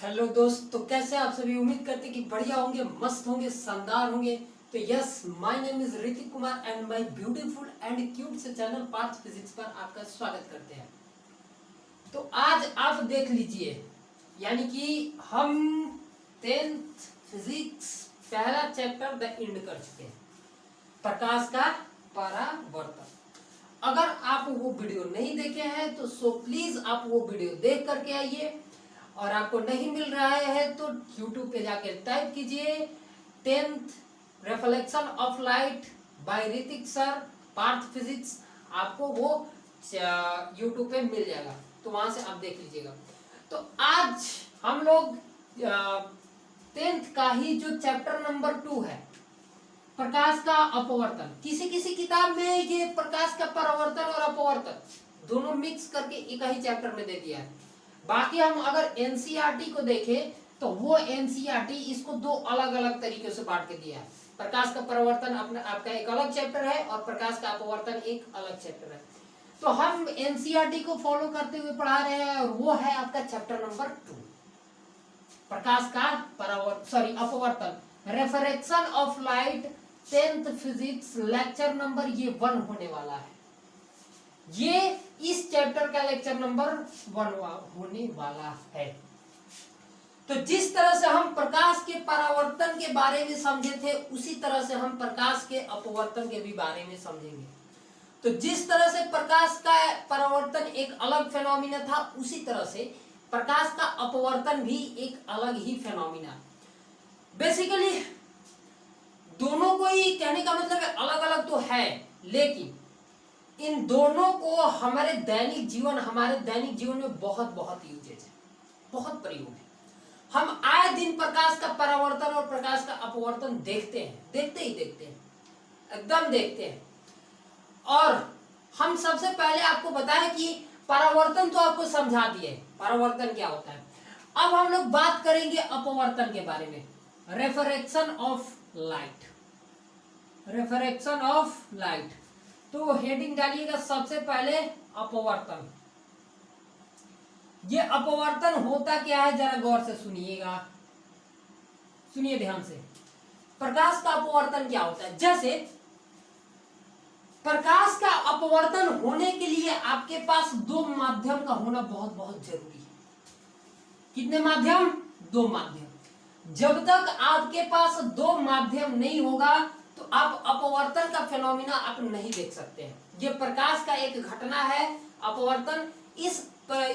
Hello दोस्त, तो कैसे आप सभी। उम्मीद करते कि बढ़िया होंगे, मस्त होंगे, शानदार होंगे। तो yes, my name is Hrithik Kumar and my beautiful and cute से चैनल पार्थ फिजिक्स पर आपका स्वागत करते हैं। तो आज आप देख लीजिए, यानी कि हम 10th फिजिक्स पहला चैप्टर द एंड कर चुके हैं, प्रकाश का परावर्तन। अगर आप वो वीडियो नहीं देखे हैं तो सो प्लीज आप वो वीडियो देख करके आइए, और आपको नहीं मिल रहा है तो YouTube पे जाके टाइप कीजिए 10th reflection of light by Hrithik sir Parth physics, आपको वो YouTube पे मिल जाएगा, तो वहां से आप देख लीजिएगा। तो आज हम लोग 10th का ही जो चैप्टर नंबर 2 है, प्रकाश का अपवर्तन। किसी किसी किताब में ये प्रकाश का परावर्तन और अपवर्तन दोनों मिक्स करके एक ही चैप्टर में दे दिया है। बाकी हम अगर एनसीईआरटी को देखें तो वो एनसीईआरटी इसको दो अलग अलग तरीके से बांट के दिया है। प्रकाश का परावर्तन अपना आपका एक अलग चैप्टर है और प्रकाश का अपवर्तन एक अलग चैप्टर है। तो हम एनसीईआरटी को फॉलो करते हुए पढ़ा रहे हैं, और वो है आपका चैप्टर नंबर 2, प्रकाश का अपवर्तन, refraction of light, 10th physics, lecture number ये 1 होने वाला है। ये इस चैप्टर का लेक्चर नंबर 1 होने वाला है। तो जिस तरह से हम प्रकाश के परावर्तन के बारे में समझे थे, उसी तरह से हम प्रकाश के अपवर्तन के भी बारे में समझेंगे। तो जिस तरह से प्रकाश का परावर्तन एक अलग फेनोमिना था, उसी तरह से प्रकाश का अपवर्तन भी एक अलग ही फेनोमिना। बेसिकली दोनों को ही कहने का मतलब है अलग अलग तो है, लेकिन इन दोनों को हमारे दैनिक जीवन में बहुत बहुत यूजेज है, बहुत प्रयोग है। हम आए दिन प्रकाश का परावर्तन और प्रकाश का अपवर्तन देखते हैं, एकदम देखते हैं। और हम सबसे पहले आपको बताएं कि परावर्तन तो आपको समझा दिए, परावर्तन क्या होता है। अब हम लोग बात करेंगे अपवर्तन के बारे में, रिफ्रैक्शन ऑफ लाइट। तो हेडिंग डालिएगा सबसे पहले अपवर्तन। ये अपवर्तन होता क्या है, जरा गौर से सुनिएगा, सुनिए ध्यान से। प्रकाश का अपवर्तन क्या होता है? जैसे प्रकाश का अपवर्तन होने के लिए आपके पास 2 माध्यम का होना बहुत बहुत जरूरी है। कितने माध्यम? 2 माध्यम। जब तक आपके पास 2 माध्यम नहीं होगा तो आप अपवर्तन का फेनोमिना आप नहीं देख सकते हैं। ये प्रकाश का एक घटना है अपवर्तन,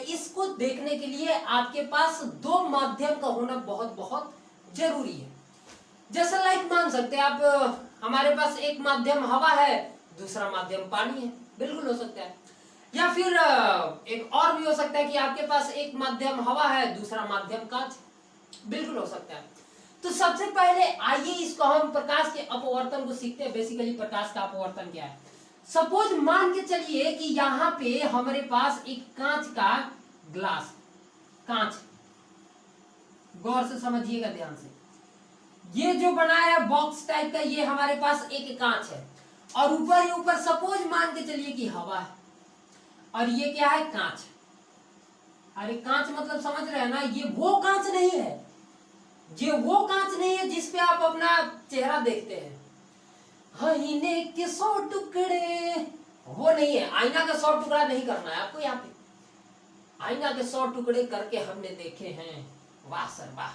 इसको देखने के लिए आपके पास 2 माध्यम का होना बहुत बहुत जरूरी है। जैसे लाइक मान सकते हैं आप, हमारे पास एक माध्यम हवा है, दूसरा माध्यम पानी है, बिल्कुल हो सकता है। या फिर एक और भी हो सकता है कि आपके पास एक माध्यम हवा है, दूसरा माध्यम कांच, बिल्कुल हो सकता है। तो सबसे पहले आइए इसको हम प्रकाश के अपवर्तन को सीखते हैं। बेसिकली प्रकाश का अपवर्तन क्या है? सपोज मान के चलिए कि यहाँ पे हमारे पास एक कांच का ग्लास, कांच, गौर से समझिएगा ध्यान से। ये जो बनाया है बॉक्स टाइप का, ये हमारे पास एक कांच है, और ऊपर सपोज मान के चलिए कि हवा है, और ये क्या है? कांच। अरे कांच मतलब समझ रहे हैं ना, ये वो कांच नहीं है, ये वो कांच नहीं है जिसपे आप अपना चेहरा देखते हैं। आईने के 100 टुकड़े, वो नहीं है। आईना का 100 टुकड़ा नहीं करना है आपको। यहाँ पे आईना के 100 टुकड़े करके हमने देखे हैं। वाह सर वाह,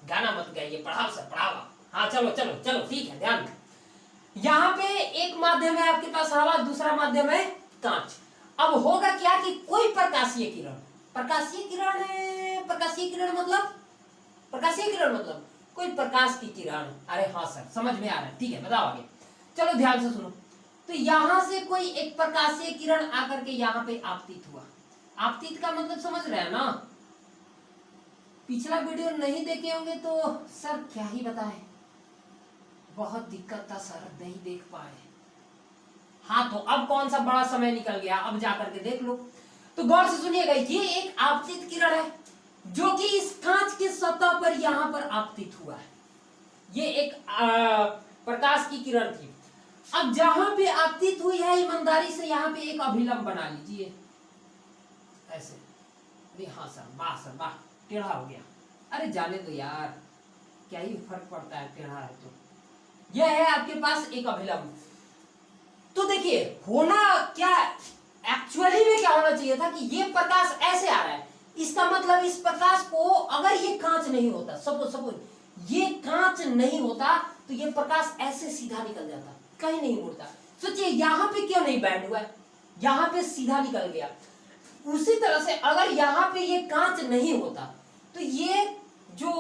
गाना मत गाइए, पढ़ाओ सर पढ़ाओ। हाँ चलो चलो चलो ठीक है, ध्यान दो। यहाँ पे एक माध्यम है आपके पास हवा, दूसरा माध्यम है कांच। अब होगा क्या कि कोई प्रकाशीय किरण कोई प्रकाश की किरण। अरे हाँ सर, समझ में आ रहा है, ठीक है बताओ आगे। चलो ध्यान से सुनो। तो यहां से कोई एक प्रकाशीय किरण आकर के यहाँ पे आपतित हुआ। आपतित का मतलब समझ रहे हैं ना? पिछला वीडियो नहीं देखे होंगे तो सर क्या ही बताएं, बहुत दिक्कत था सर, नहीं देख पाए। हाँ तो अब कौन सा बड़ा समय निकल गया, अब जाकर के देख लो। तो गौर से सुनिएगा, ये एक आपतित किरण है जो कि इस कांच की सतह पर यहां पर आपतित हुआ है। ये एक प्रकाश की किरण थी। अब जहां पे आपतित हुई है, ईमानदारी से यहां पे एक अभिलंब बना लीजिए ऐसे। हाँ सर वाह, टेढ़ा हो गया, अरे जाने दो यार, क्या ही फर्क पड़ता है, टेढ़ा है तो। यह है आपके पास एक अभिलंब। तो देखिए होना क्या, एक्चुअली में क्या होना चाहिए था कि ये प्रकाश ऐसे आ रहा है, इसका मतलब इस प्रकाश को, अगर ये कांच नहीं होता, सपोज ये कांच नहीं होता तो ये प्रकाश ऐसे सीधा निकल जाता, कहीं नहीं मुड़ता। सोचिए यहाँ पे क्यों नहीं बैंड हुआ है, यहाँ पे सीधा निकल गया। उसी तरह से अगर यहाँ पे ये कांच नहीं होता तो ये जो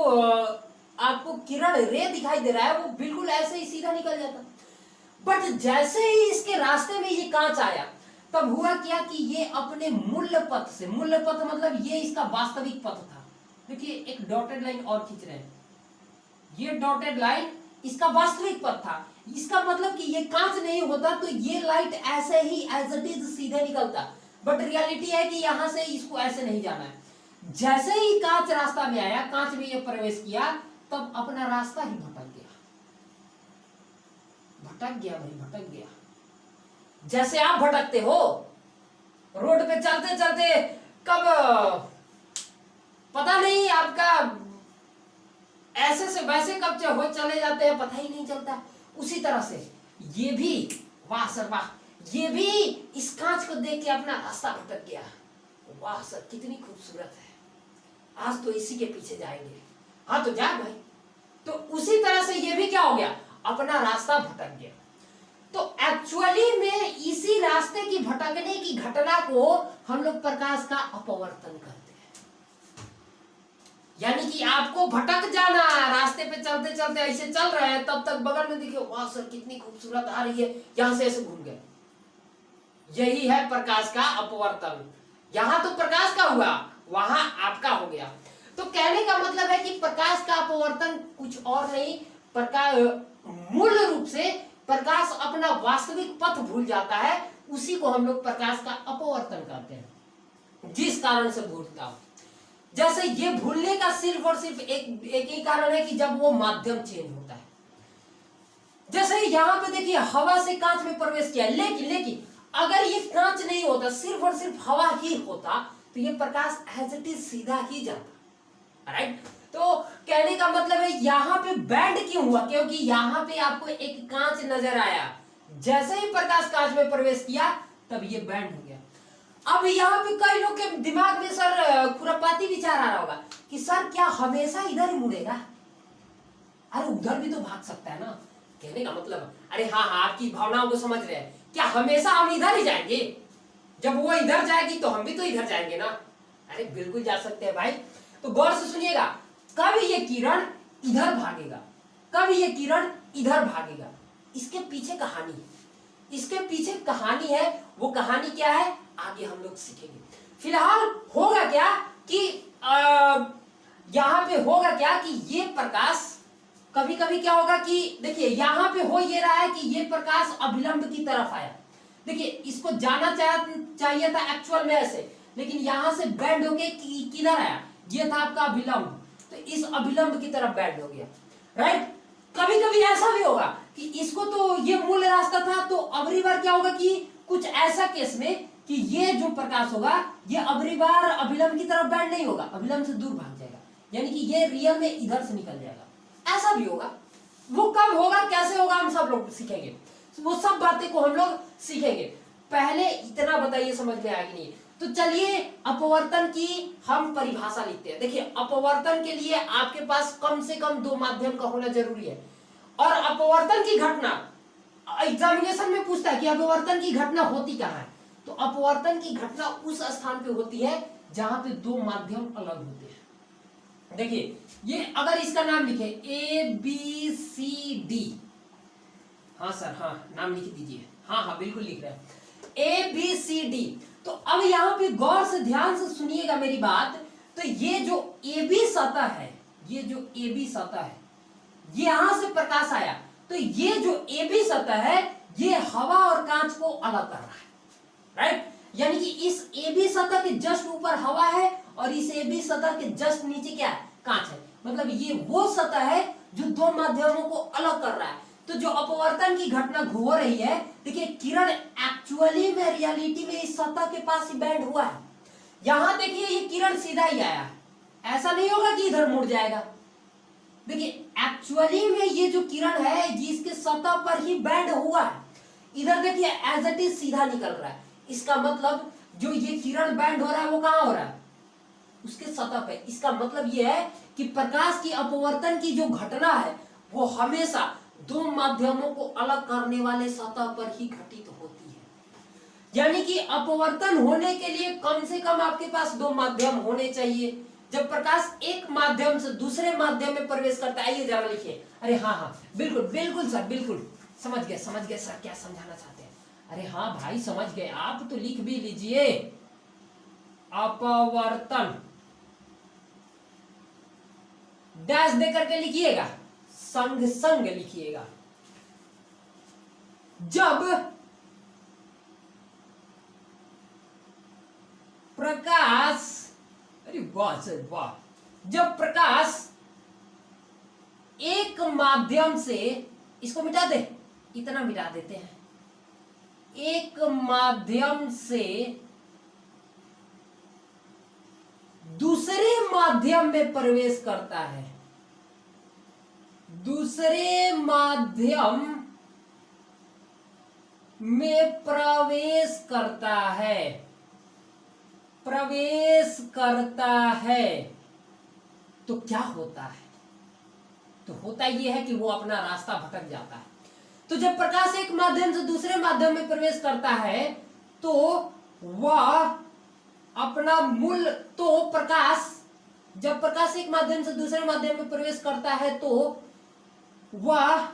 आपको किरण रे दिखाई दे रहा है वो बिल्कुल ऐसे ही सीधा निकल जाता। बट जैसे ही इसके रास्ते में ये कांच आया तब हुआ क्या कि ये अपने मूल पथ से, मूल पथ मतलब ये इसका वास्तविक पथ था। देखिए एक डॉटेड लाइन और खींच रहे हैं, ये डॉटेड लाइन इसका वास्तविक पथ था। इसका मतलब कि ये कांच नहीं होता तो ये लाइट ऐसे ही एज इट इज सीधे निकलता। बट रियलिटी है कि यहां से इसको ऐसे नहीं जाना है। जैसे ही कांच रास्ता में आया, कांच में ये प्रवेश किया, तब अपना रास्ता ही भटक गया, भटक गया भाई, भटक गया। जैसे आप भटकते हो रोड पे चलते चलते, कब पता नहीं आपका ऐसे से वैसे कब हो चले जाते हैं, पता ही नहीं चलता। उसी तरह से ये भी, वाह सर वाह, ये भी इस कांच को देख के अपना रास्ता भटक गया। वाह सर कितनी खूबसूरत है, आज तो इसी के पीछे जाएंगे। हाँ तो जा भाई। तो उसी तरह से ये भी क्या हो गया, अपना रास्ता भटक गया। तो एक्चुअली में इसी रास्ते की भटकने की घटना को हम लोग प्रकाश का अपवर्तन करते हैं। यानी कि आपको भटक जाना, रास्ते पे चलते चलते ऐसे चल रहे हैं, तब तक बगल में देखिए वाह सर कितनी खूबसूरत आ रही है, यहां से ऐसे घूम गए। यही है प्रकाश का अपवर्तन। यहां तो प्रकाश का हुआ, वहां आपका हो गया। तो कहने का मतलब है कि प्रकाश का अपवर्तन कुछ और नहीं, प्रकाश मूल रूप से प्रकाश अपना वास्तविक पथ भूल जाता है, उसी को हम लोग प्रकाश का अपवर्तन कहते हैं। जिस कारण से भूलता हो, जैसे ये भूलने का सिर्फ और सिर्फ एक ही कारण है कि जब वो माध्यम चेंज होता है। जैसे यहां पे देखिए हवा से कांच में प्रवेश किया, लेकिन अगर ये कांच नहीं होता, सिर्फ और सिर्फ हवा ही होता, तो ये प्रकाश एज इट इज सीधा ही जाता। राइट। तो कहने का मतलब है यहां पे बैंड क्यों हुआ, क्योंकि यहां पे आपको एक कांच नजर आया, जैसे ही प्रकाश कांच में प्रवेश किया तब ये बैंड हो गया। अब यहाँ पे कई लोग के दिमाग में सर खुरापाती विचार आ रहा होगा कि सर क्या हमेशा इधर ही मुड़ेगा, अरे उधर भी तो भाग सकता है ना। कहने का मतलब, अरे हाँ आपकी भावनाओं को समझ रहे हैं, क्या हमेशा हम इधर ही जाएंगे, जब वो इधर जाएगी तो हम भी तो इधर जाएंगे ना। अरे बिल्कुल जा सकते हैं भाई। तो गौर से सुनिएगा, कब ये किरण इधर भागेगा, कब ये किरण इधर भागेगा, इसके पीछे कहानी है। इसके पीछे कहानी है, वो कहानी क्या है आगे हम लोग सीखेंगे। फिलहाल होगा क्या कि यहां पे होगा क्या कि ये प्रकाश कभी कभी क्या होगा कि देखिए यहां पे हो ये रहा है कि ये प्रकाश अभिलंब की तरफ आया। देखिए इसको जाना चाहिए था एक्चुअल में ऐसे, लेकिन यहां से बैंड होके किधर आया, ये था आपका अभिलंब, तो इस अभिलंब की तरफ बैंड हो गया। राइट। कभी कभी ऐसा भी होगा कि इसको तो ये मूल रास्ता था, तो अगली बार क्या होगा कि कुछ ऐसा केस में कि ये जो प्रकाश होगा ये अगली बार अभिलंब की तरफ बैंड नहीं होगा, अभिलंब से दूर भाग जाएगा, यानी कि ये रियल में इधर से निकल जाएगा। ऐसा भी होगा। वो कब होगा कैसे होगा हम सब लोग सीखेंगे, वो सब बातें को हम लोग सीखेंगे। पहले इतना बताइए समझ में आया कि नहीं। तो चलिए अपवर्तन की हम परिभाषा लिखते हैं। देखिए अपवर्तन के लिए आपके पास कम से कम दो माध्यम का होना जरूरी है, और अपवर्तन की घटना एग्जामिनेशन में पूछता है कि अपवर्तन की घटना होती कहां है, तो अपवर्तन की घटना उस स्थान पे होती है जहां पे दो माध्यम अलग होते हैं। देखिए ये अगर इसका नाम लिखे ABCD, हाँ सर हाँ नाम लिख दीजिए, हाँ बिल्कुल लिख रहे हैं ABCD। तो अब यहाँ पे गौर से ध्यान से सुनिएगा मेरी बात। तो ये जो AB सतह है, ये जो AB सतह है, ये यहां से प्रकाश आया, तो ये जो AB सतह है ये हवा और कांच को अलग कर रहा है। राइट। यानी कि इस AB सतह के जस्ट ऊपर हवा है और इस AB सतह के जस्ट नीचे क्या है, कांच है। मतलब ये वो सतह है जो दो माध्यमों को अलग कर रहा है। तो जो अपवर्तन की घटना हो रही है, देखिए किरण एक्चुअली में रियलिटी में इस सतह के पास ही बैंड हुआ है। यहां देखिए ये किरण सीधा ही आया है, ऐसा नहीं होगा कि इधर मुड़ जाएगा। देखिए एक्चुअली में ये जो किरण है ये इसके सतह पर ही बैंड हुआ है। इधर देखिए एज इट इज सीधा निकल रहा है। इसका मतलब जो ये किरण बैंड हो रहा है वो कहां हो रहा है? उसके सतह पे। इसका मतलब ये है कि प्रकाश की अपवर्तन की जो घटना है वो हमेशा दो माध्यमों को अलग करने वाले सतह पर ही घटित होती है। यानी कि अपवर्तन होने के लिए कम से कम आपके पास दो माध्यम होने चाहिए। जब प्रकाश एक माध्यम से दूसरे माध्यम में प्रवेश करता है, आइए जरा लिखिए। अरे हाँ हाँ बिल्कुल बिल्कुल सर, बिल्कुल समझ गए सर क्या समझाना चाहते हैं। अरे हाँ भाई समझ गए, आप तो लिख भी लीजिए। अपवर्तन डैश देकर के लिखिएगा, संग संग लिखिएगा। जब प्रकाश, अरे वाह सर वाह, जब प्रकाश एक माध्यम से, इसको मिटा दे, इतना मिटा देते हैं, एक माध्यम से दूसरे माध्यम में प्रवेश करता है, दूसरे माध्यम में प्रवेश करता है, प्रवेश करता है, तो क्या होता है? तो होता यह है कि वो अपना रास्ता भटक जाता है। तो जब प्रकाश एक माध्यम से दूसरे माध्यम में प्रवेश करता है तो वह अपना मूल, तो प्रकाश, जब प्रकाश एक माध्यम से दूसरे माध्यम में प्रवेश करता है तो वह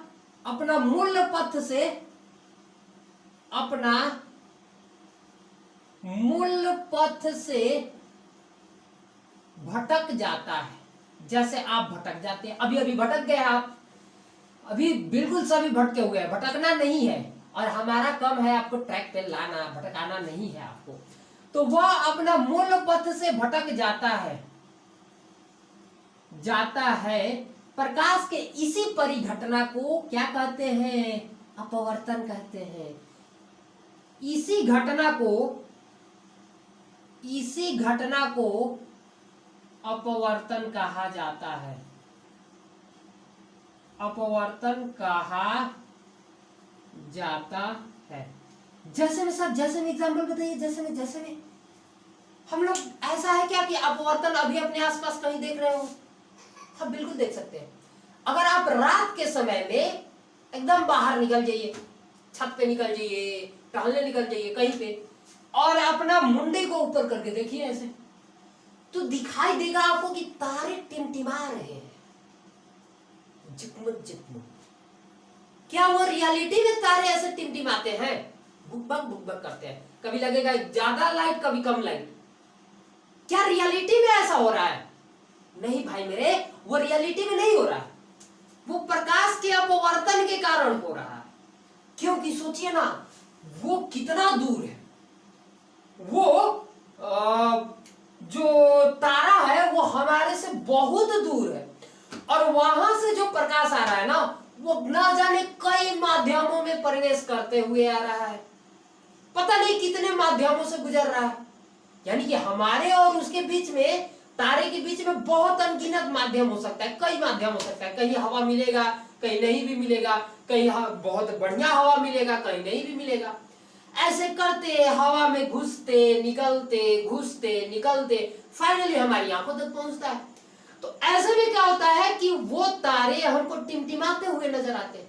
अपना मूल पथ से, अपना मूल पथ से भटक जाता है। जैसे आप भटक जाते हैं, अभी अभी भटक गए आप, अभी बिल्कुल सभी भटके हुए हैं, भटकना नहीं है और हमारा काम है आपको ट्रैक पे लाना, भटकाना नहीं है आपको। तो वह अपना मूल पथ से भटक जाता है, प्रकाश के इसी परिघटना को क्या कहते हैं? अपवर्तन कहते हैं। इसी घटना को अपवर्तन कहा जाता है, अपवर्तन कहा जाता है। जैसे में सर, जैसे में एग्जाम्पल बताइए, जैसे में हम लोग, ऐसा है क्या कि अपवर्तन अभी अपने आसपास कहीं देख रहे हो? हाँ बिल्कुल देख सकते हैं। अगर आप रात के समय में एकदम बाहर निकल जाइए, छत पे निकल जाइए, टहलने निकल जाइए कहीं पे, और अपना मुंडे को ऊपर करके देखिए ऐसे, तो दिखाई देगा आपको कि तारे टिमटिमा रहे हैं, झिकमक झिकमक। क्या वो रियलिटी में तारे ऐसे टिमटिमाते हैं? बुकबक करते हैं, कभी लगेगा ज्यादा लाइट कभी कम लाइट। क्या रियलिटी में ऐसा हो रहा है? नहीं भाई मेरे, वो रियलिटी में नहीं हो रहा, वो प्रकाश के अपवर्तन के कारण हो रहा है। क्योंकि सोचिए ना, वो कितना दूर है, वो जो तारा है वो हमारे से बहुत दूर है, और वहां से जो प्रकाश आ रहा है ना, वो ना जाने कई माध्यमों में प्रवेश करते हुए आ रहा है, पता नहीं कितने माध्यमों से गुजर रहा है। यानी कि हमारे और उसके बीच में, तारे के बीच में बहुत अनगिनत माध्यम हो सकता है, कई माध्यम हो सकता है। कहीं हवा मिलेगा, कहीं नहीं भी मिलेगा, कहीं बहुत बढ़िया हवा मिलेगा, कहीं नहीं भी मिलेगा। ऐसे करते हवा में घुसते निकलते फाइनली हमारी आंखों तक पहुंचता है। तो ऐसे में क्या होता है कि वो तारे हमको टिमटिमाते हुए नजर आते हैं,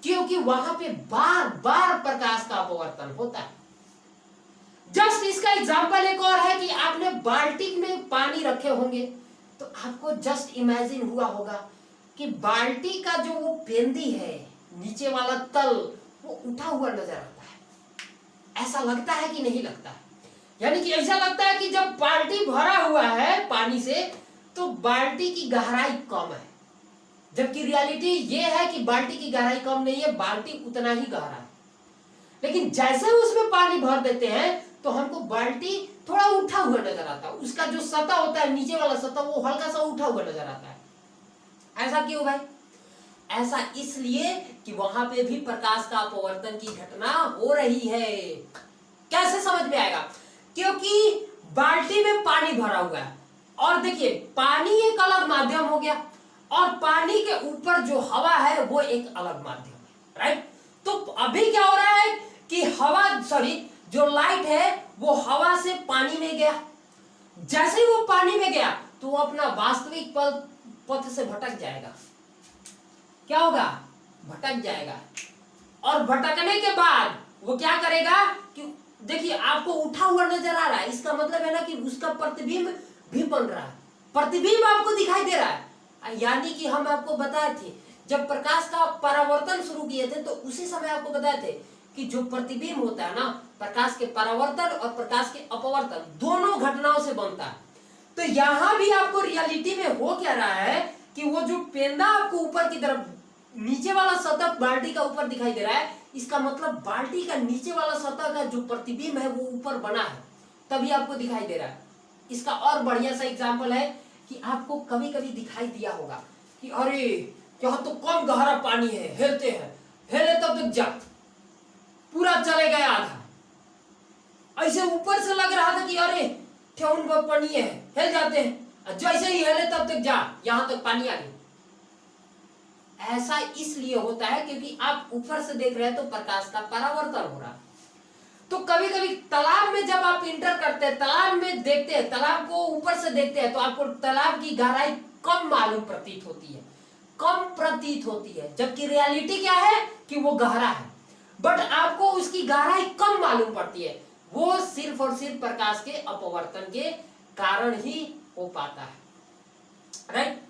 क्योंकि वहां पे बार बार प्रकाश का अपवर्तन होता है। जस्ट इसका एग्जांपल एक और है कि आपने बाल्टी में पानी रखे होंगे, तो आपको जस्ट इमेजिन हुआ होगा कि बाल्टी का जो वो पेंदी है, नीचे वाला तल, वो उठा हुआ नजर आता है। ऐसा लगता है कि नहीं लगता है? यानी कि ऐसा लगता है कि जब बाल्टी भरा हुआ है पानी से तो बाल्टी की गहराई कम है, जबकि रियलिटी ये है कि बाल्टी की गहराई कम नहीं है, बाल्टी उतना ही गहरा है। लेकिन जैसे उसमें पानी भर देते हैं तो हमको बाल्टी थोड़ा उठा हुआ नजर आता है, उसका जो सतह होता है, नीचे वाला सतह, वो हल्का सा उठा हुआ नजर आता है। ऐसा क्यों भाई? ऐसा इसलिए कि वहां पे भी प्रकाश का अपवर्तन की घटना हो रही है। कैसे समझ में आएगा? क्योंकि बाल्टी में पानी भरा हुआ है, और देखिए पानी एक अलग माध्यम हो गया और पानी के ऊपर जो हवा है वो एक अलग माध्यम है, राइट। तो अभी क्या हो रहा है कि जो लाइट है वो हवा से पानी में गया, जैसे ही वो पानी में गया तो वो अपना वास्तविक पथ से भटक जाएगा। क्या होगा? भटक जाएगा। और भटकने के बाद वो क्या करेगा कि देखिए आपको उठा हुआ नजर आ रहा है, इसका मतलब है ना कि उसका प्रतिबिंब भी बन रहा है, प्रतिबिंब आपको दिखाई दे रहा है। यानी कि हम आपको बताए थे जब प्रकाश का परावर्तन शुरू किए थे तो उसी समय आपको बताए थे कि जो प्रतिबिंब होता है ना, प्रकाश के परावर्तन और प्रकाश के अपवर्तन दोनों घटनाओं से बनता है। तो यहां भी आपको रियलिटी में हो क्या रहा है कि वो जो पेंदा आपको ऊपर की तरफ नीचे वाला सतह बाल्टी का ऊपर दिखाई दे रहा है, इसका मतलब बाल्टी का नीचे वाला सतह का जो प्रतिबिंब है वो ऊपर बना है, तभी आपको दिखाई दे रहा है। इसका और बढ़िया सा एग्जांपल है कि आपको कभी कभी दिखाई दिया होगा कि अरे यहाँ तो कम गहरा पानी है, हेलते हैं, हेले तब तक जा, पूरा चले गया आधा। ऐसे ऊपर से लग रहा था कि अरे ठेहुन पर पानी है, हिल जाते हैं, जैसे ही हिले तब तक जा, यहां तक पानी आ गई। ऐसा इसलिए होता है क्योंकि आप ऊपर से देख रहे हैं तो प्रकाश का परावर्तन हो रहा है। तो कभी कभी तालाब में जब आप इंटर करते हैं, तालाब में देखते हैं, तालाब को ऊपर से देखते हैं तो आपको तालाब की गहराई कम मालूम प्रतीत होती है, कम प्रतीत होती है, जबकि रियलिटी क्या है कि वो गहरा है, बट आपको उसकी गहराई कम मालूम पड़ती है। वो सिर्फ और सिर्फ प्रकाश के अपवर्तन के कारण ही हो पाता है, राइट।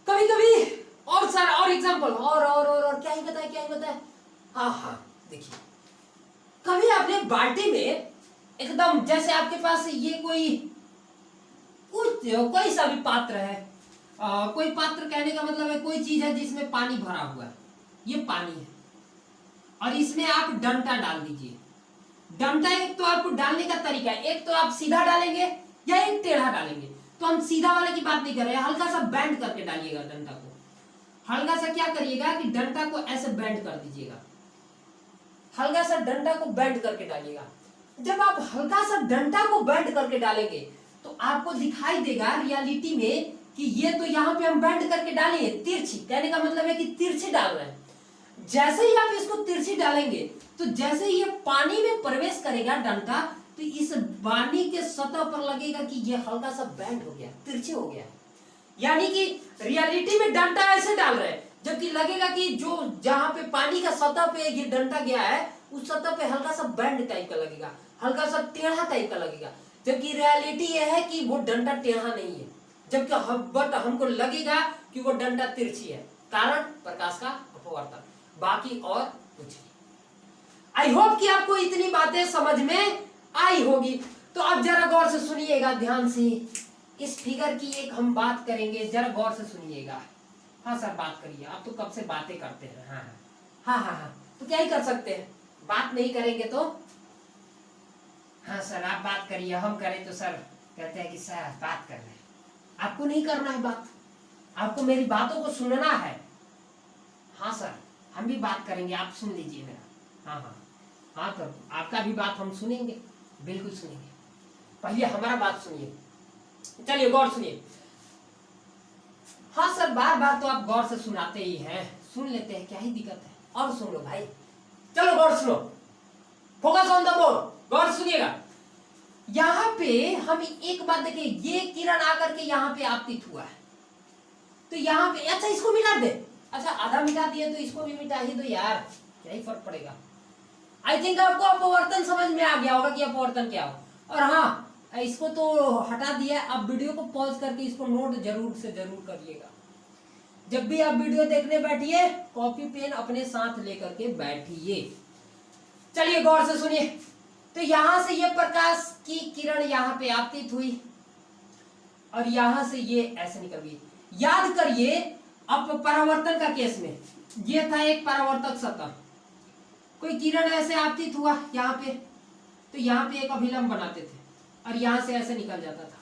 कभी कभी और सारा और एग्जांपल और क्या ही बताए। हाँ देखिए, कभी आपने बाल्टी में एकदम जैसे आपके पास ये कोई सा भी पात्र है, कोई पात्र कहने का मतलब है कोई चीज है जिसमें पानी भरा हुआ है, ये पानी है और इसमें आप डंटा डाल दीजिए। डंटा एक तो आपको डालने का तरीका है, एक तो आप सीधा डालेंगे या एक टेढ़ा डालेंगे। तो हम सीधा वाले की बात नहीं कर रहे हैं, हल्का सा बैंड करके डालिएगा डंटा को। हल्का सा क्या करिएगा कि डंटा को ऐसे बैंड कर दीजिएगा, हल्का सा डंटा को बैंड करके डालिएगा। जब आप हल्का सा डंटा को बैंड करके डालेंगे तो आपको दिखाई देगा रियलिटी में कि ये तो यहाँ पे हम बैंड करके डालेंगे तिरछी, कहने का मतलब है कि तिरछी डाल रहे हैं। जैसे ही आप इसको तिरछी डालेंगे तो जैसे ही ये पानी में प्रवेश करेगा डंटा, तो इस पानी के सतह पर लगेगा कि ये हल्का सा बैंड हो गया, तिरछी हो गया। यानी कि रियलिटी में डंटा ऐसे डाल रहे हैं, जबकि लगेगा कि जो जहां पे पानी का सतह पे ये डंटा गया है उस सतह पे हल्का सा बैंड टाइप का लगेगा, हल्का सा टेढ़ा टाइप का लगेगा। जबकि रियलिटी ये है कि वो डंटा टेढ़ा नहीं है, जबकि बट हमको लगेगा कि वो डंटा तिरछी है, कारण प्रकाश का अपवर्तन, बाकी और कुछ नहीं। आई होप कि आपको इतनी बातें समझ में आई होगी। तो अब जरा गौर से सुनिएगा ध्यान से, इस फिगर की एक हम बात करेंगे, जरा गौर से सुनिएगा। हाँ सर बात करिए, आप तो कब से बातें करते हैं। हाँ तो क्या ही कर सकते हैं, बात नहीं करेंगे तो। हाँ सर आप बात करिए, हम करें तो सर कहते हैं कि सर बात कर रहे हैं। आपको नहीं करना है बात, आपको मेरी बातों को सुनना है। हाँ सर हम भी बात करेंगे, आप सुन लीजिए मेरा। हाँ तो आपका भी बात हम सुनेंगे, बिल्कुल सुनेंगे। पहले हमारा बात सुनिए, चलिए गौर सुनिए। हाँ सर बार बार तो आप गौर से सुनाते ही हैं, सुन लेते हैं, क्या ही दिक्कत है। और सुन लो भाई, चलो गौर सुनो, फोकस ऑन द बोर्ड, गौर सुनिएगा। यहाँ पे हम एक बात देखिए, ये किरण आकर के यहाँ पे आपतित हुआ है, तो यहाँ पे अच्छा इसको मिटा दे, अच्छा आधा मिटा दिए तो इसको भी मिटा ही दो यार, क्या ही फर्क पड़ेगा। आई थिंक आपको अपवर्तन समझ में आ गया होगा कि अपवर्तन क्या हो। और हाँ इसको तो हटा दिया, आप वीडियो को पॉज करके इसको नोट जरूर से जरूर करिएगा। जब भी आप वीडियो देखने बैठिए कॉपी पेन अपने साथ लेकर के बैठिए। चलिए गौर से सुनिए। तो यहां से ये प्रकाश की किरण यहाँ पे आपतित हुई और यहां से ये ऐसे निकल गई। याद करिए अब परावर्तन का केस में ये था एक परावर्तक सतह, कोई किरण ऐसे आपतित हुआ यहाँ पे, तो यहाँ पे एक अभिलंब बनाते थे और यहां से ऐसे निकल जाता था,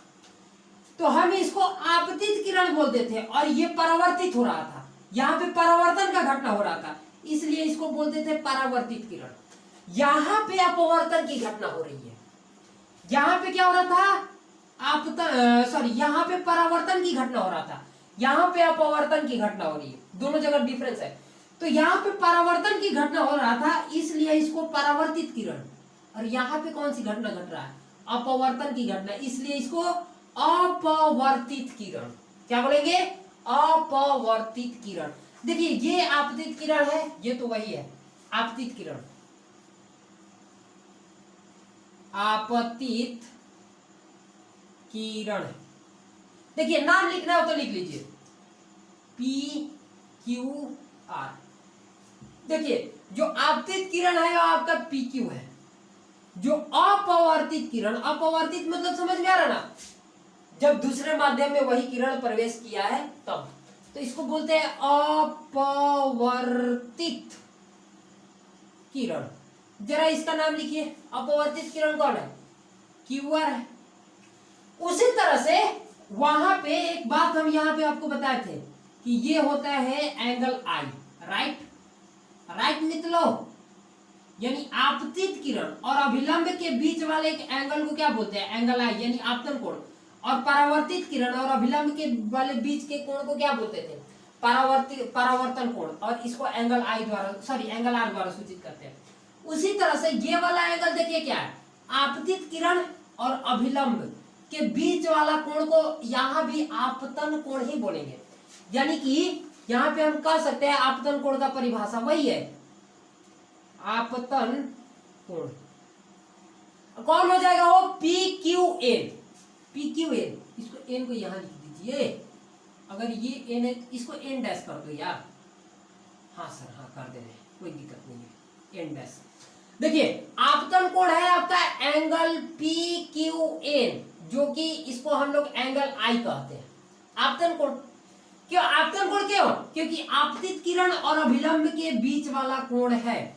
तो हम इसको आपतित किरण बोलते थे। और ये परावर्तित हो रहा था, यहाँ पे परावर्तन का घटना हो रहा था, इसलिए इसको बोलते थे परावर्तित किरण। यहाँ पे अपवर्तन की घटना हो रही है। यहाँ पे क्या हो रहा था, यहाँ पे परावर्तन की घटना हो रहा था, यहाँ पे अपवर्तन की घटना हो रही है, दोनों जगह डिफरेंस है। तो यहाँ पे परावर्तन की घटना हो रहा था, इसलिए इसको परावर्तित किरण, और यहाँ पे कौन सी घटना घट रहा है, अपवर्तन की घटना, इसलिए इसको अपवर्तित किरण। क्या बोलेंगे, अपवर्तित किरण। देखिए ये आपतित किरण है, ये तो वही है आपतित किरण, आपतित किरण। देखिए नाम लिखना हो तो लिख लीजिए PQR। देखिए जो आपतित किरण है वो आपका PQ है। जो अपवर्तित किरण, अपवर्तित मतलब समझ में आ रहा ना, जब दूसरे माध्यम में वही किरण प्रवेश किया है तब, तो इसको बोलते हैं अपवर्तित किरण। जरा इसका नाम लिखिए, अपवर्तित किरण कौन है, QR है। उसी तरह से वहां पे एक बात हम यहाँ पे आपको बताए थे कि ये होता है एंगल I, राइट, राइट मित्रों। यानी आपतित किरण और अभिलंब के बीच वाले एक एंगल को क्या बोलते हैं, एंगल I, यानी आपतन कोण। और परावर्तित किरण और अभिलंब के वाले बीच के कोण को क्या बोलते थे, परावर्तन कोण, और इसको एंगल I द्वारा, एंगल R द्वारा सूचित करते हैं। उसी तरह से ये वाला एंगल देखिए क्या है, आपतित किरण और अभिलंब के बीच वाला कोण को यहां भी आपतन कोण ही बोलेंगे। यानी कि यहां पे हम कह सकते हैं आपतन कोण का परिभाषा वही है, आपतन कोण कौन हो जाएगा, वो PQN। PQN, इसको N को यहां लिख दीजिए, अगर ये N है इसको N डैश कर दो यार। हाँ सर, हाँ कर दे रहे, कोई दिक्कत नहीं है, N डैश। देखिए आपतन कोण है आपका एंगल PQN, जो कि इसको हम लोग एंगल I कहते हैं। आपतन कोण क्यों, आपतन कोण क्यों, क्योंकि आपतित किरण और अभिलंब के बीच वाला कोण है।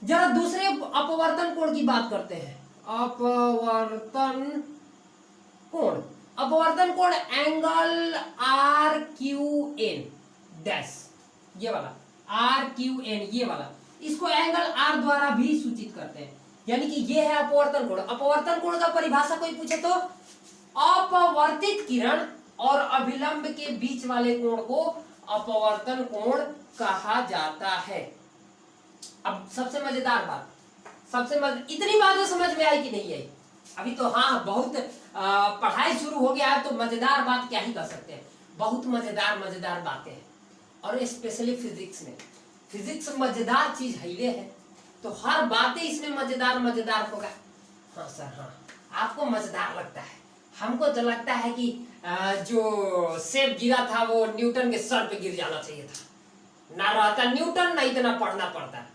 जरा दूसरे अपवर्तन कोण की बात करते हैं, अपवर्तन कोण, अपवर्तन कोण एंगल RQN डैश, ये वाला RQN, ये वाला, इसको एंगल R द्वारा भी सूचित करते हैं। यानी कि ये है अपवर्तन कोण। अपवर्तन कोण का परिभाषा कोई पूछे तो अपवर्तित किरण और अभिलंब के बीच वाले कोण को अपवर्तन कोण कहा जाता है। अब सबसे मजेदार बात, इतनी बातें समझ में आई कि नहीं आई, अभी तो हाँ बहुत पढ़ाई शुरू हो गया है, तो मजेदार बात क्या ही कर सकते हैं, बहुत मजेदार बातें हैं। और स्पेशली फिजिक्स मजेदार चीज है तो हर बातें इसमें मजेदार होगा। हाँ सर, हाँ आपको मजेदार लगता है, हमको तो लगता है कि जो सेब गिरा था वो न्यूटन के सर पे गिर जाना चाहिए था, ना रहता न्यूटन ना इतना पढ़ना पड़ता।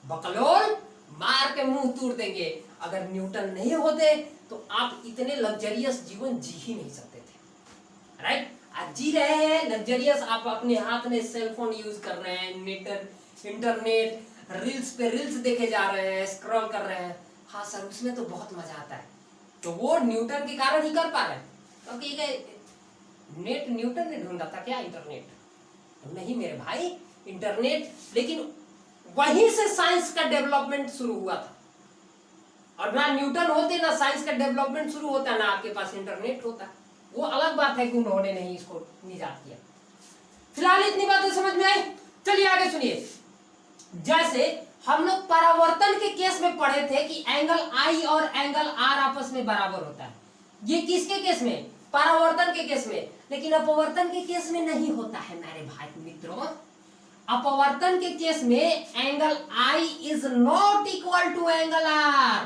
बकलोल मार के मुंह तोड़ देंगे, अगर न्यूटन नहीं होते तो आप इतने लग्जरियस जीवन जी ही नहीं सकते थे, राइट। आज जी रहे हैं लग्जरियस, आप अपने हाथ में सेलफोन यूज कर रहे हैं, इंटरनेट रील्स पे रील्स देखे जा रहे हैं, स्क्रॉल कर रहे हैं। हाँ सर, उसमें तो बहुत मजा आता है, तो वो न्यूटन के कारण ही कर पा रहे हैं, क्योंकि नेट न्यूटन ने ढूंढा था क्या, इंटरनेट नहीं मेरे भाई, इंटरनेट, लेकिन वहीं से साइंस का डेवलपमेंट शुरू हुआ था। और ना न्यूटन होते ना साइंस का डेवलपमेंट शुरू होता, ना आपके पास इंटरनेट होता। वो अलग बात है कि उन्होंने नहीं इसको निजात किया। फिलहाल इतनी बातें समझ में आई, चलिए आगे सुनिए। जैसे हम लोग परावर्तन के केस में पढ़े थे कि एंगल I और एंगल R आपस में बराबर होता है, ये किसके केस में, परावर्तन के केस में। लेकिन अपवर्तन के केस में नहीं होता है मेरे भाई मित्रों। अपवर्तन के केस में angle I is not equal to angle R।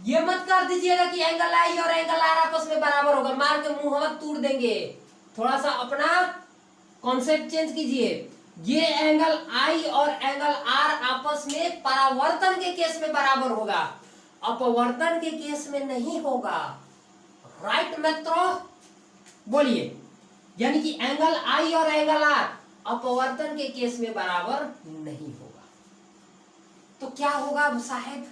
ये मत कर दीजिएगा कि एंगल I और एंगल R आपस में बराबर होगा, मार के मुंह मत तोड़ देंगे। थोड़ा सा अपना कॉन्सेप्ट चेंज कीजिए। ये एंगल I और एंगल R आपस में परावर्तन के केस में बराबर होगा, अपवर्तन के केस में नहीं होगा, राइट मित्रों, बोलिए। यानी कि एंगल I और एंगल R अपवर्तन के केस में बराबर नहीं होगा। तो क्या होगा साहेब,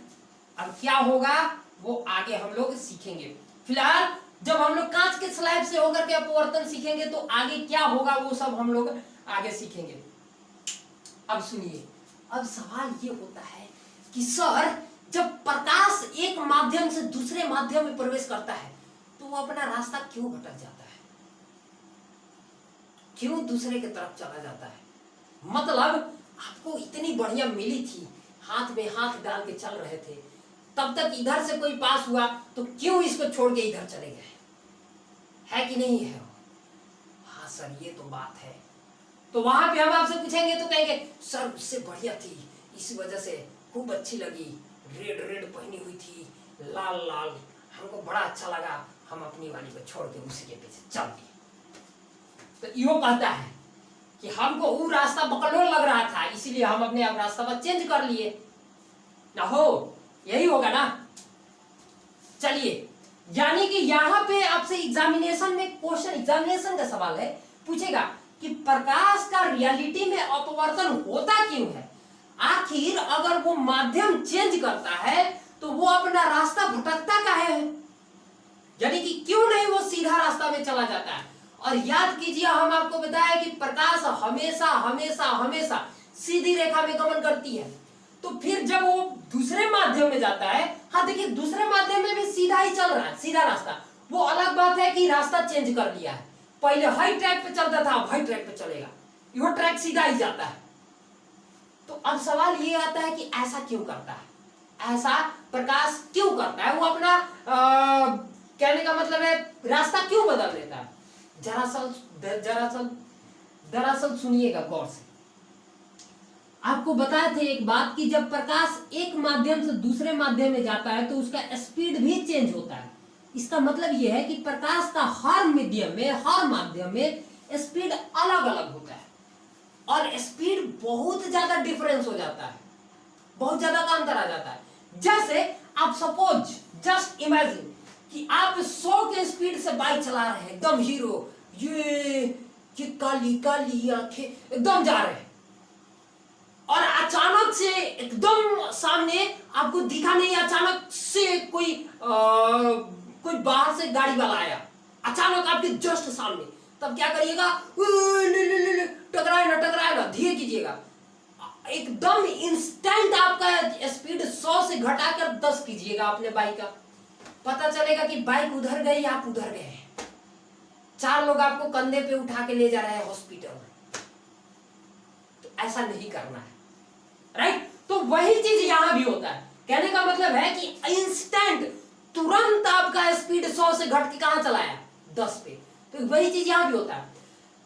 अब क्या होगा वो आगे हम लोग सीखेंगे। फिलहाल जब हम लोग कांच के स्लैब से होकर के अपवर्तन सीखेंगे तो आगे क्या होगा वो सब हम लोग आगे सीखेंगे। अब सुनिए, अब सवाल ये होता है कि सर जब प्रकाश एक माध्यम से दूसरे माध्यम में प्रवेश करता है तो वो अपना रास्ता क्यों भटक जाता है, क्यों दूसरे की तरफ चला जाता है? मतलब आपको इतनी बढ़िया मिली थी, हाथ में हाथ डाल के चल रहे थे, तब तक इधर से कोई पास हुआ तो क्यों इसको छोड़ के इधर चले गए? है कि नहीं है? हाँ सर ये तो बात है। तो वहां पे हम आपसे पूछेंगे तो कहेंगे सर उससे बढ़िया थी, इस वजह से खूब अच्छी लगी, रेड रेड पहनी हुई थी, लाल लाल, हमको बड़ा अच्छा लगा, हम अपनी वाली को छोड़ के उसी के पीछे चल दिए। तो यो कहता है कि हमको वो रास्ता बकलोल लग रहा था, इसीलिए हम अपने आप रास्ता पर चेंज कर लिए ना, हो यही होगा ना। चलिए, यानी कि यहाँ पे आपसे एग्जामिनेशन में क्वेश्चन, एग्जामिनेशन का सवाल है, पूछेगा कि प्रकाश का रियलिटी में अपवर्तन होता क्यों है? आखिर अगर वो माध्यम चेंज करता है तो वो अपना रास्ता भटकता काहे है? यानी कि क्यों नहीं वो सीधा रास्ता में चला जाता है? और याद कीजिए हम आपको बताया कि प्रकाश हमेशा हमेशा हमेशा सीधी रेखा में गमन करती है। तो फिर जब वो दूसरे माध्यम में जाता है, हाँ देखिए दूसरे माध्यम में भी सीधा ही चल रहा है, सीधा रास्ता, वो अलग बात है कि रास्ता चेंज कर लिया है, पहले हाई ट्रैक पे चलता था, अब हाई ट्रैक पे चलेगा, यह ट्रैक सीधा ही जाता है। तो अब सवाल ये आता है कि ऐसा क्यों करता है, ऐसा प्रकाश क्यों करता है? वो अपना कहने का मतलब है रास्ता क्यों बदल देता है? दरअसल सुनिएगा गौर से। आपको बताए थे एक बात कि जब प्रकाश एक माध्यम से दूसरे माध्यम में जाता है तो उसका स्पीड भी चेंज होता है। इसका मतलब यह है कि प्रकाश का हर मीडियम में, हर माध्यम में स्पीड अलग अलग होता है और स्पीड बहुत ज्यादा डिफरेंस हो जाता है, बहुत ज्यादा का अंतर आ जाता है। जैसे आप सपोज जस्ट इमेजिन कि आप 100 के स्पीड से बाइक चला रहे हैं, एकदम हीरो, ये काली काली आंखें एकदम जा रहे हैं, और अचानक से एकदम सामने आपको दिखा नहीं, अचानक से कोई बाहर से गाड़ी वाला आया, अचानक आपके जस्ट सामने, तब क्या करिएगा? टकराए ना, धीरे कीजिएगा, एकदम इंस्टेंट आपका स्पीड 100 से घटाकर 10 कीजिएगा अपने बाइक का। पता चलेगा कि बाइक उधर गई, आप उधर गए, 4 लोग आपको कंधे पे उठा के ले जा रहे हैं हॉस्पिटल में। तो ऐसा नहीं करना है, राइट? तो वही चीज यहां भी होता है। कहने का मतलब है कि इंस्टेंट, तुरंत आपका स्पीड 100 से घट के कहां चला आया? 10 पे। तो वही चीज यहां भी होता है।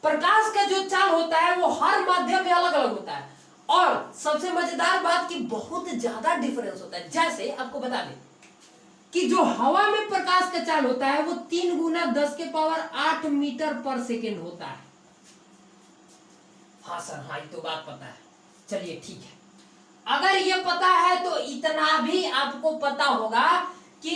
प्रकाश का जो चाल होता है वो हर माध्यम में अलग अलग होता है, और सबसे मजेदार बात कि बहुत ज्यादा डिफरेंस होता है। जैसे आपको बता दें कि जो हवा में प्रकाश का चाल होता है वो 3 गुना 10 के पावर 8 मीटर पर सेकेंड होता है। हाँ सर, हाँ ये तो बात पता है। चलिए ठीक है, अगर ये पता है तो इतना भी आपको पता होगा कि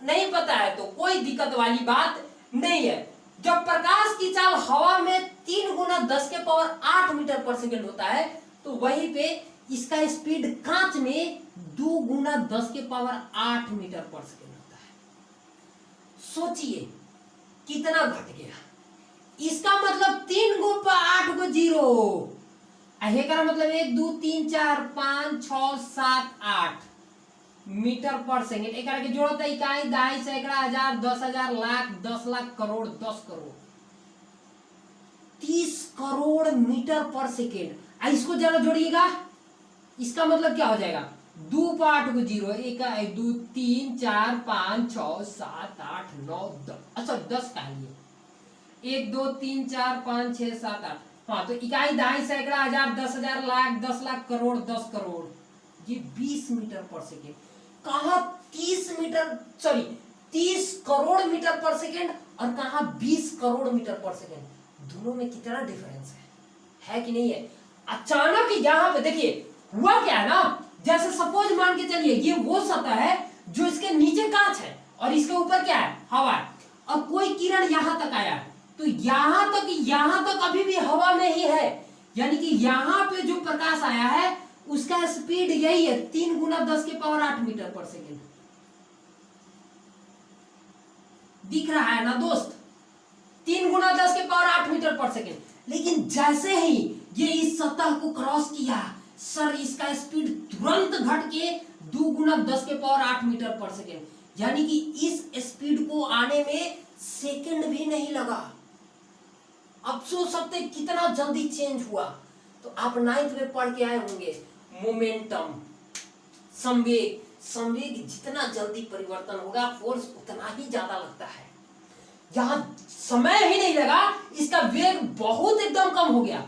नहीं पता है तो कोई दिक्कत वाली बात नहीं है। जब प्रकाश की चाल हवा में 3 गुना 10 के पावर 8 मीटर पर सेकेंड होता है तो वहीं पे इसका स्पीड कांच में 2 गुना 10 के पावर 8 मीटर पर सेकेंड होता है। सोचिए कितना घट गया। इसका मतलब 3 गो 8 गो 0 का मतलब 1 2 3 4 5 6 7 8 मीटर पर सेकेंड। एक के जोड़ता है इकाई, दहाई, सैकड़ा, हजार, 10,000, lakh, 10 lakh, crore, 10 crore, 30 crore metre per second. इसको जरा जोड़िएगा, इसका मतलब क्या हो जाएगा? 2 पर 8 को 0, 1 2 3 4 5 6 7 8 9 10, अच्छा 10 का लिए 1 2 3 4 5 6 7 8। हाँ तो इकाई, दहाई, सैकड़ा, हजार, 10,000, लाख, 10 लाख, करोड़, 10 करोड़, ये 20 मीटर पर सेकेंड। कहा 30 करोड़ मीटर पर सेकेंड और कहा 20 करोड़ मीटर पर सेकेंड। दोनों में कितना डिफरेंस है कि नहीं है? अचानक यहां पे देखिए हुआ क्या है ना, जैसे सपोज मान के चलिए ये वो सतह है जो इसके नीचे कांच है और इसके ऊपर क्या है? हवा है, और कोई किरण यहां तक आया तो यहां तक अभी भी हवा में ही है, यानी कि यहां पे जो प्रकाश आया है उसका स्पीड यही है 3 गुना 10 के पावर 8 मीटर पर सेकेंड। दिख रहा है ना दोस्त? 3 गुना 10 के पावर 8 मीटर पर सेकेंड। लेकिन जैसे ही ये इस सतह को क्रॉस किया सर, इसका स्पीड तुरंत घट के 2 गुना 10 के पावर 8 मीटर पर सेकेंड। यानी कि इस स्पीड को आने में सेकंड भी नहीं लगा। अब सोच सकते कितना जल्दी चेंज हुआ। तो आप 9th में पढ़ के आए होंगे मोमेंटम, संवेग। संवेग जितना जल्दी परिवर्तन होगा फोर्स उतना ही ज्यादा लगता है। यहां समय ही नहीं लगा, इसका वेग बहुत एकदम कम हो गया।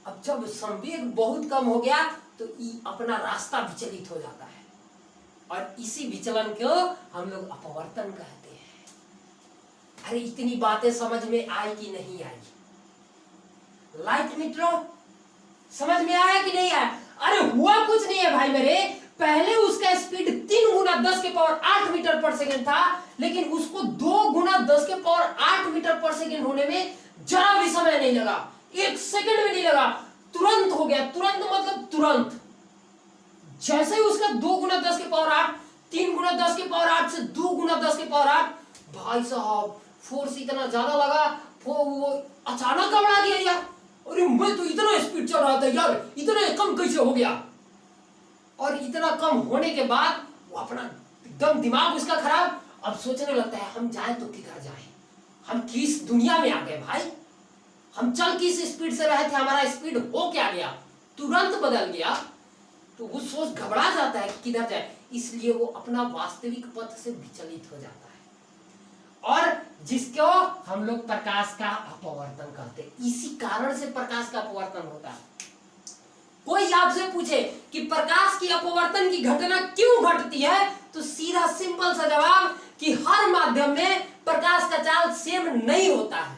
अब जब संवेग बहुत कम हो गया तो अपना रास्ता विचलित हो जाता है, और इसी विचलन को हम लोग अपवर्तन कहते हैं। अरे इतनी बातें समझ में आई कि नहीं आई? लाइट मित्रों, समझ में आया कि नहीं आया? अरे हुआ कुछ नहीं है भाई मेरे। पहले उसका स्पीड 3 गुना 10 के पावर 8 मीटर पर सेकंड था, लेकिन उसको 2 गुना 10 के पावर 8 मीटर पर सेकंड होने में जरा भी समय नहीं लगा, 1 सेकंड भी नहीं लगा, तुरंत हो गया। तुरंत मतलब तुरंत। जैसे ही उसका 2 गुना 10 के पावर 8, 3 गुना 10 के पावर 8 से 2 गुना 10 के पावर 8, भाई साहब फोर्स इतना ज्यादा लगा, वो अचानक घबरा गया यार। अरे मैं तो इतना स्पीड चल रहा था यार, इतना कम कैसे हो गया? और इतना कम होने के बाद वो अपना एकदम दिमाग उसका खराब। अब सोचने लगता है हम जाए तो किधर जाए, हम किस दुनिया में आ गए भाई? हम चल किस स्पीड से रहे थे, हमारा स्पीड हो क्या गया? तुरंत बदल गया। तो वो सोच घबरा जाता है कि किधर जाए, इसलिए वो अपना वास्तविक पथ से विचलित हो जाता है। और जिसको हम लोग प्रकाश का अपवर्तन कहते हैं। इसी कारण से प्रकाश का अपवर्तन होता है। कोई आपसे पूछे कि प्रकाश की अपवर्तन की घटना क्यों घटती है, तो सीधा सिंपल सा जवाब कि हर माध्यम में प्रकाश का चाल सेम नहीं होता है।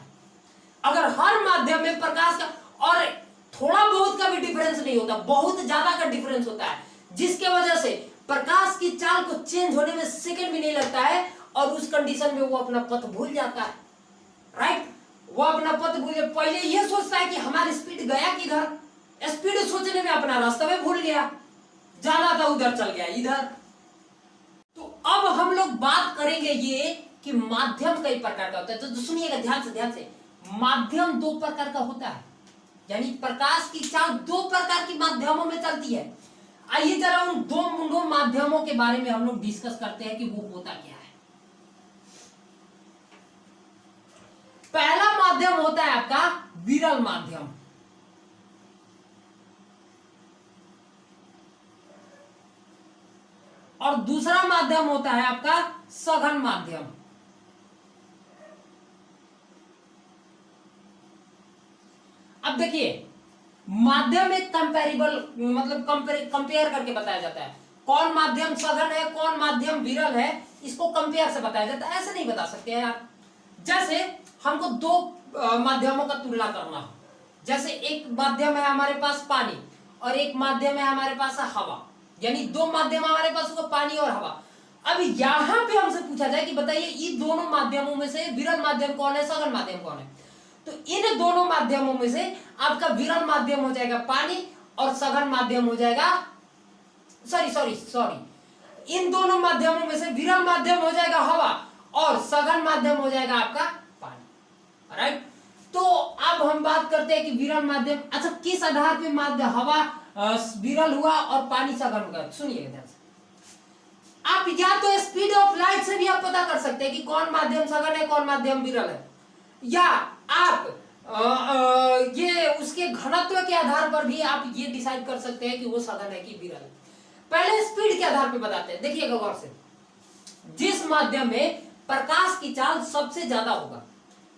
अगर हर माध्यम में प्रकाश का और थोड़ा बहुत का भी डिफरेंस नहीं होता, बहुत ज्यादा का डिफरेंस होता है, जिसके वजह से प्रकाश की चाल को चेंज होने में सेकंड भी नहीं लगता है, और उस कंडीशन में वो अपना पथ भूल जाता है। राइट? वो अपना पथ भूल, पहले ये सोचता है कि हमारी स्पीड गया किधर, स्पीड सोचने में अपना रास्ता में भूल गया, जाना था उधर चल गया इधर। तो अब हम लोग बात करेंगे ये कि माध्यम कई प्रकार का होता है। तो सुनिएगा ध्यान से। माध्यम 2 प्रकार का होता है, यानी प्रकाश की चाल 2 प्रकार की माध्यमों में चलती है। आइए जरा उन दो माध्यमों के बारे में हम लोग डिस्कस करते हैं कि वो होता क्या है। पहला माध्यम होता है आपका विरल माध्यम, और दूसरा माध्यम होता है आपका सघन माध्यम। अब देखिए, माध्यम एक कंपैरेबल मतलब कंपेयर करके बताया जाता है। कौन माध्यम सघन है, कौन माध्यम विरल है, इसको कंपेयर से बताया जाता है। ऐसे नहीं बता सकते हैं आप। जैसे हमको 2 माध्यमों का तुलना करना हो, जैसे एक माध्यम है हमारे पास पानी और एक माध्यम है हमारे पास हवा, यानी 2 माध्यम हमारे पास होगा, पानी और हवा। अब यहां पे हमसे पूछा जाए कि बताइए इन दोनों माध्यमों में से विरल माध्यम कौन है, सघन माध्यम कौन है? तो इन दोनों माध्यमों में से आपका विरल माध्यम हो जाएगा पानी और सघन माध्यम हो जाएगा सॉरी इन दोनों माध्यमों में से विरल माध्यम हो जाएगा हवा और सघन माध्यम हो जाएगा आपका पानी। राइट? तो अब हम बात करते हैं कि विरल माध्यम, अच्छा किस आधार पे माध्यम हवा विरल हुआ और पानी सघन हुआ? सुनिए ध्यान से। आप या तो स्पीड ऑफ लाइट से भी आप पता कर सकते हैं कि कौन माध्यम सघन है, कौन माध्यम विरल है, या आप ये उसके घनत्व के आधार पर भी आप ये डिसाइड कर सकते हैं कि वो सघन है कि विरल है। पहले स्पीड के आधार पर बताते हैं, देखिएगा गौर से। जिस माध्यम में प्रकाश की चाल सबसे ज्यादा होगा,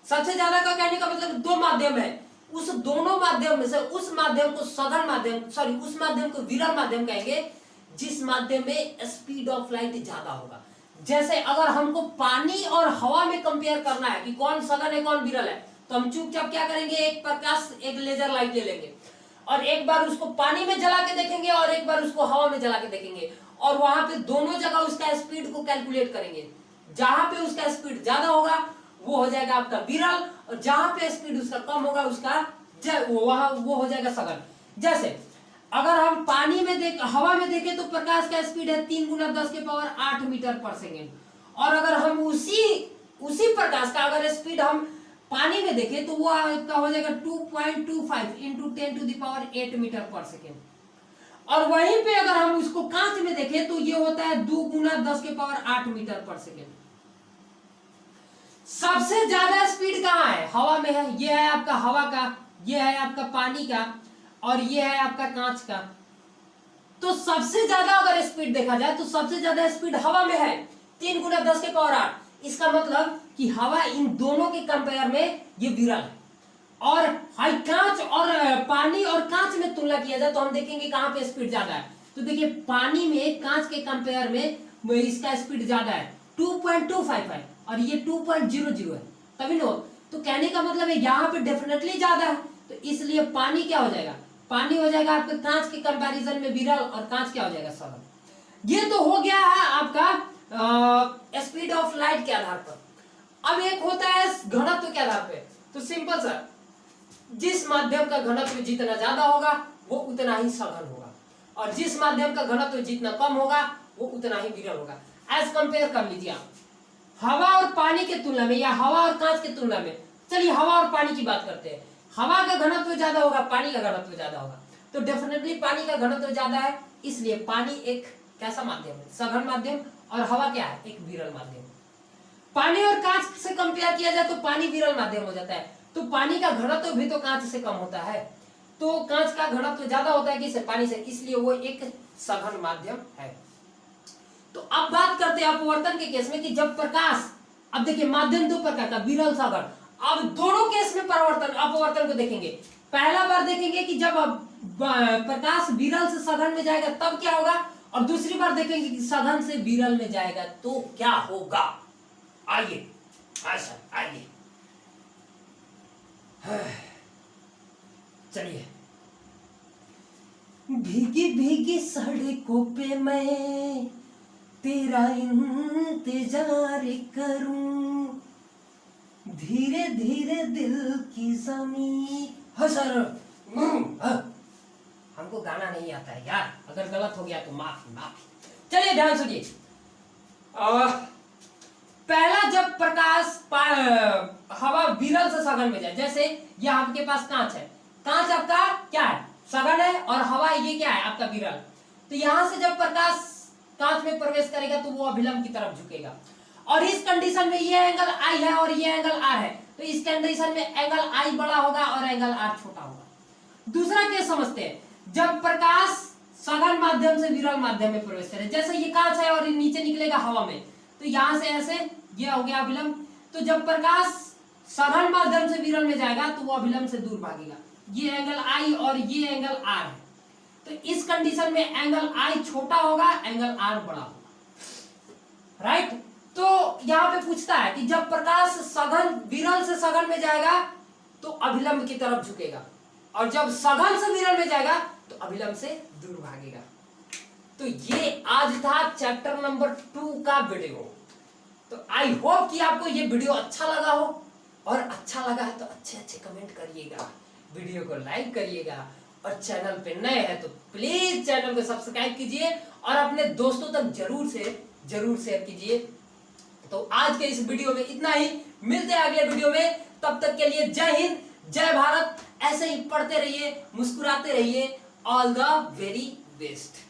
सबसे ज्यादा का कहने का मतलब 2 माध्यम है, उस दोनों माध्यम में से उस माध्यम को सघन माध्यम उस माध्यम को विरल माध्यम कहेंगे जिस माध्यम में स्पीड ऑफ लाइट ज्यादा होगा। जैसे अगर हमको पानी और हवा में कंपेयर करना है कि कौन सघन है कौन विरल है, तो हम चुपचाप क्या करेंगे, एक लेजर लाइट ले लेंगे और एक बार उसको पानी में जला के देखेंगे और एक बार उसको हवा में जला के देखेंगे, और वहां पे दोनों जगह उसका स्पीड को कैलकुलेट करेंगे। जहां पे उसका स्पीड ज्यादा होगा वो हो जाएगा आपका विरल, और जहां पे स्पीड उसका कम होगा उसका वो हो जाएगा सघन। जैसे अगर हम पानी में हवा में देखें तो प्रकाश का स्पीड है 3 गुना 10 के पावर 8 मीटर पर सेकेंड, और अगर हम उसी प्रकाश का अगर स्पीड हम पानी में देखें तो वो आपका हो जाएगा 2.25 into 10 to the power 8 metre per second. और वहीं पे अगर हम उसको कांच में देखें तो ये होता है 2 गुना 10 के पावर 8 मीटर पर सेकेंड। सबसे ज्यादा स्पीड कहाँ है? हवा में है। ये है आपका हवा का, ये है आपका पानी का, और ये है आपका कांच का। तो सबसे ज्यादा अगर स्पीड देखा जाए तो सबसे ज्यादा स्पीड हवा में है, 3 गुना 10 के पावर 8। इसका मतलब कि हवा इन दोनों के कंपेयर में ये विरल है। और हाई कांच और पानी और कांच में तुलना किया जाए तो हम देखेंगे कहां पे स्पीड ज्यादा है। तो देखिए पानी में कांच के कंपेयर में इसका स्पीड ज्यादा है 2.25 है और ये 2.00 है, तभी नो। तो कहने का मतलब है यहाँ पे डेफिनेटली ज्यादा है, तो इसलिए पानी क्या हो जाएगा? पानी हो जाएगा आपके कांच के कंपैरिजन में विरल, और कांच क्या हो जाएगा? सरल। ये तो हो गया है आपका स्पीड ऑफ लाइट के आधार पर। अब एक होता है घनत्व के आधार पे। तो सिंपल सर, जिस माध्यम का घनत्व जितना ज्यादा होगा वो उतना ही सघन होगा, और जिस माध्यम का घनत्व जितना कम होगा वो उतना ही विरल होगा। एज कंपेयर कर लीजिए आप हवा और पानी के तुलना में, या हवा और कांच के तुलना में। चलिए हवा और पानी की बात करते हैं। हवा का घनत्व ज्यादा होगा, पानी का घनत्व ज्यादा होगा, तो डेफिनेटली पानी का घनत्व ज्यादा है, इसलिए पानी एक कैसा माध्यम है? सघन माध्यम। और हवा क्या है? एक विरल माध्यम। पानी और कांच से कंपेयर किया जाए तो पानी विरल माध्यम हो जाता है, तो पानी का घनत्व भी तो कांच से कम होता है, तो कांच का घनत्व ज्यादा होता है किससे? पानी से, इसलिए वो एक सघन माध्यम है। तो अब बात करते हैं अपवर्तन के केस में कि जब प्रकाश, अब देखिए माध्यम दो प्रकार का, विरल सघन। अब दोनों केस में परिवर्तन अपवर्तन को देखेंगे। पहला बार देखेंगे कि जब प्रकाश विरल से सघन में जाएगा तब क्या होगा, और दूसरी बार देखेंगे कि सघन से विरल में जाएगा तो क्या होगा। आइए आइए चलिए। भीगी भीगी सड़कों पे मैं तेरा इंतजार करूं, धीरे धीरे दिल की ज़मीं। हाँ सर, हमको गाना नहीं आता है यार, अगर गलत हो गया तो माफी माफी। चलिए ध्यान सुनिए। पहला जब प्रकाश हवा विरल से सघन में जाए, जैसे ये आपके पास कांच है, कांच आपका क्या है? सघन है, और हवा ये क्या है? आपका विरल। तो यहां से जब प्रकाश कांच में प्रवेश करेगा तो वो अभिलंब की तरफ झुकेगा, और इस कंडीशन में ये एंगल I है और ये एंगल R है, तो इस कंडीशन में एंगल I बड़ा होगा और एंगल R छोटा होगा। दूसरा केस समझते हैं, जब प्रकाश सघन माध्यम से विरल माध्यम में प्रवेश करे, जैसे ये कांच है और ये नीचे निकलेगा हवा में, तो यहां से ऐसे ये हो गया अभिलंब। तो जब प्रकाश सघन माध्यम से विरल में जाएगा तो वो अभिलंब से दूर भागेगा, ये एंगल I और ये एंगल R है, तो इस कंडीशन में एंगल I छोटा होगा, एंगल R बड़ा होगा। राइट। तो यहां पे पूछता है कि जब प्रकाश सघन विरल से सघन में जाएगा तो अभिलंब की तरफ झुकेगा, और जब सघन से विरल में जाएगा तो अभिलंब से दूर भागेगा। तो ये आज था चैप्टर नंबर 2 का वीडियो। तो आई होप कि आपको ये वीडियो अच्छा लगा हो, और अच्छा लगा है तो अच्छे अच्छे कमेंट करिएगा, वीडियो को लाइक करिएगा, और चैनल पे नए हैं तो प्लीज चैनल को सब्सक्राइब कीजिए और अपने दोस्तों तक जरूर शेयर कीजिए। तो आज के इस वीडियो में इतना ही, मिलते हैं अगले वीडियो में, तब तक के लिए जय हिंद, जय भारत। ऐसे ही पढ़ते रहिए, मुस्कुराते रहिए। All the very best.